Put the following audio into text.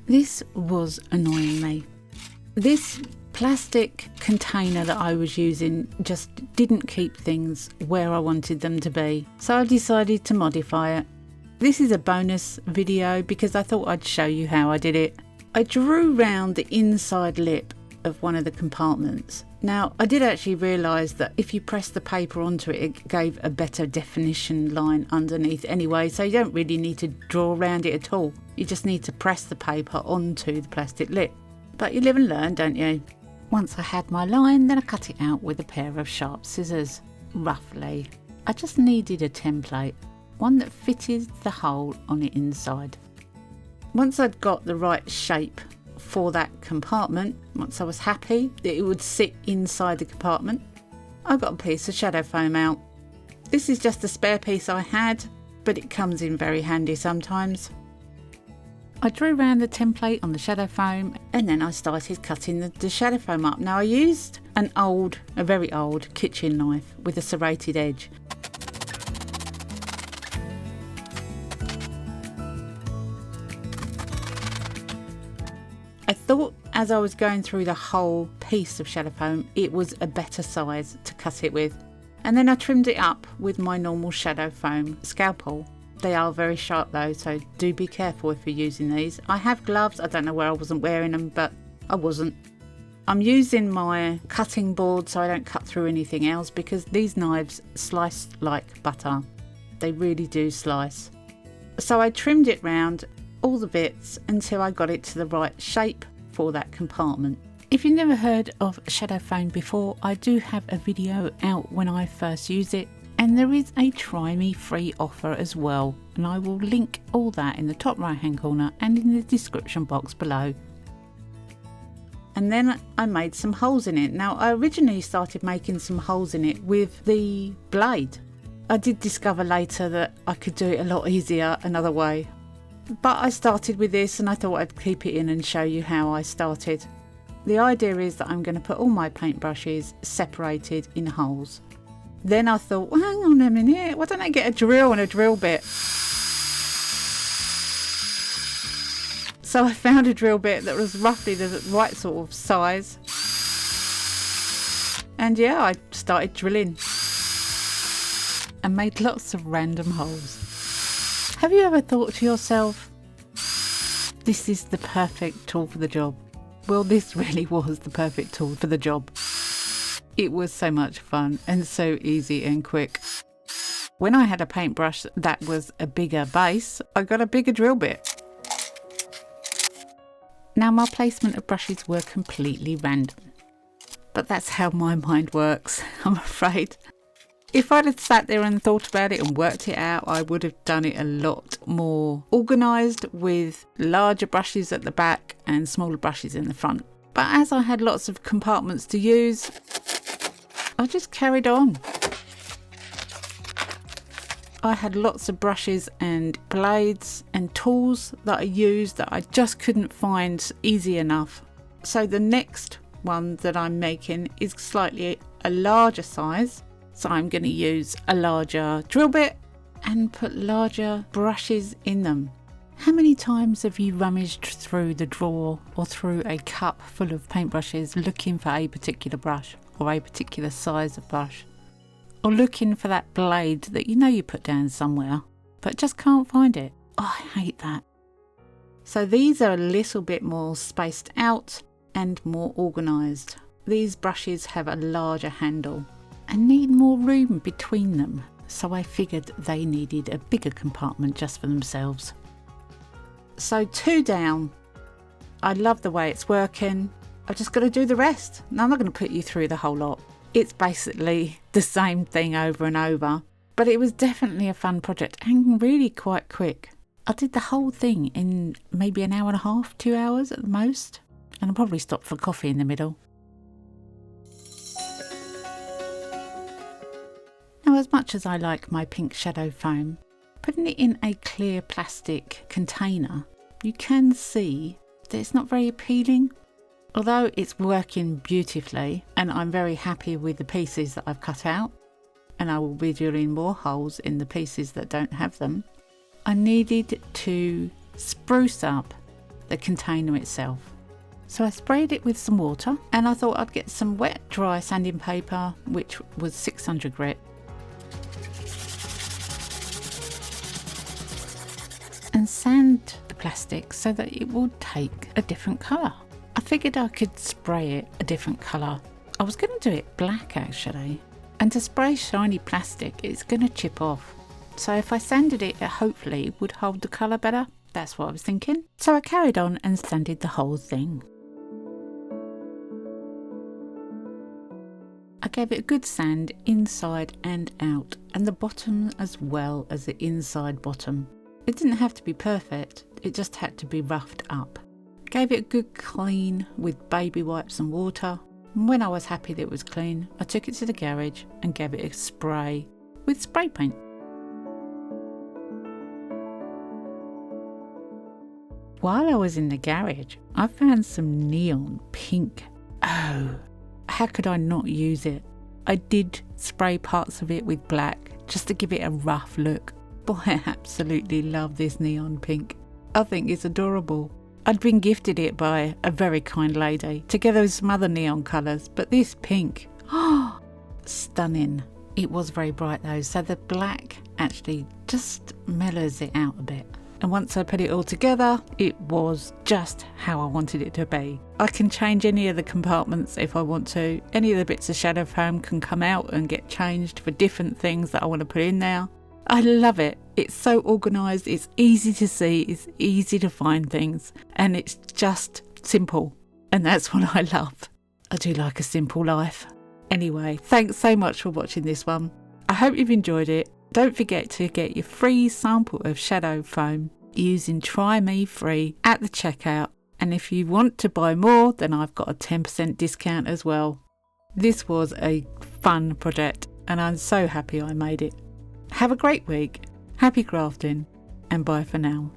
This was annoying me. This plastic container that I was using just didn't keep things where I wanted them to be, so I decided to modify it. This is a bonus video because I thought I'd show you how I did it. I drew round the inside lip of one of the compartments. Now, I did actually realise that if you press the paper onto it, it gave a better definition line underneath anyway, so you don't really need to draw around it at all. You just need to press the paper onto the plastic lip. But you live and learn, don't you? Once I had my line, then I cut it out with a pair of sharp scissors, roughly. I just needed a template, one that fitted the hole on the inside. Once I'd got the right shape for that compartment, once I was happy that it would sit inside the compartment, I got a piece of shadow foam out. This is just a spare piece I had, but it comes in very handy sometimes. I drew around the template on the shadow foam and then I started cutting the shadow foam up. Now I used a very old kitchen knife with a serrated edge. I thought as I was going through the whole piece of shadow foam it was a better size to cut it with, and then I trimmed it up with my normal shadow foam scalpel. They are very sharp though, so do be careful if you're using these. I have gloves, I don't know where I wasn't wearing them, but I wasn't. I'm using my cutting board so I don't cut through anything else because these knives slice like butter. They really do slice. So I trimmed it round all the bits until I got it to the right shape for that compartment. If you've never heard of shadow foam before, I do have a video out when I first used it. And there is a TRYMEFREE offer as well, and I will link all that in the top right hand corner and in the description box below. And then I made some holes in it. Now I originally started making some holes in it with the blade. I did discover later that I could do it a lot easier another way. But I started with this and I thought I'd keep it in and show you how I started. The idea is that I'm going to put all my paintbrushes separated in holes. Then I thought, well, hang on a minute, why don't I get a drill and a drill bit? So I found a drill bit that was roughly the right sort of size. And yeah, I started drilling and made lots of random holes. Have you ever thought to yourself, this is the perfect tool for the job? Well, this really was the perfect tool for the job. It was so much fun and so easy and quick. When I had a paintbrush that was a bigger base, I got a bigger drill bit. Now my placement of brushes were completely random, but that's how my mind works, I'm afraid. If I'd have sat there and thought about it and worked it out, I would have done it a lot more organised with larger brushes at the back and smaller brushes in the front. But as I had lots of compartments to use, I just carried on. I had lots of brushes and blades and tools that I used that I just couldn't find easy enough. So the next one that I'm making is slightly a larger size. So I'm going to use a larger drill bit and put larger brushes in them. How many times have you rummaged through the drawer or through a cup full of paintbrushes looking for a particular brush or a particular size of brush? Or looking for that blade that you know you put down somewhere but just can't find it? Oh, I hate that. So these are a little bit more spaced out and more organised. These brushes have a larger handle and need more room between them, so I figured they needed a bigger compartment just for themselves. So 2 down. I love the way it's working. I've just got to do the rest. Now I'm not going to put you through the whole lot. It's basically the same thing over and over, but it was definitely a fun project and really quite quick. I did the whole thing in maybe an hour and a half, 2 hours at the most, and I probably stopped for coffee in the middle. Now, as much as I like my pink shadow foam, putting it in a clear plastic container, you can see that it's not very appealing. Although it's working beautifully and I'm very happy with the pieces that I've cut out, and I will be drilling more holes in the pieces that don't have them, I needed to spruce up the container itself. So I sprayed it with some water, and I thought I'd get some wet dry sanding paper, which was 600 grit, and sand the plastic so that it would take a different colour. I figured I could spray it a different colour. I was going to do it black actually, and to spray shiny plastic it's going to chip off. So if I sanded it, hopefully it would hold the colour better. That's what I was thinking. So I carried on and sanded the whole thing. I gave it a good sand inside and out, and the bottom as well as the inside bottom. It didn't have to be perfect, it just had to be roughed up. Gave it a good clean with baby wipes and water, and when I was happy that it was clean, I took it to the garage and gave it a spray with spray paint. While I was in the garage, I found some neon pink. Oh, how could I not use it? I did spray parts of it with black just to give it a rough look. Boy, I absolutely love this neon pink. I think it's adorable. I'd been gifted it by a very kind lady, together with some other neon colours, but this pink, oh, stunning. It was very bright though, so the black actually just mellows it out a bit. And once I put it all together, it was just how I wanted it to be. I can change any of the compartments if I want to. Any of the bits of shadow foam can come out and get changed for different things that I want to put in there. I love it. It's so organised, it's easy to see, it's easy to find things, and it's just simple. And that's what I love. I do like a simple life. Anyway, thanks so much for watching this one. I hope you've enjoyed it. Don't forget to get your free sample of shadow foam using TRYMEFREE at the checkout. And if you want to buy more, then I've got a 10% discount as well. This was a fun project and I'm so happy I made it. Have a great week, happy crafting, and bye for now.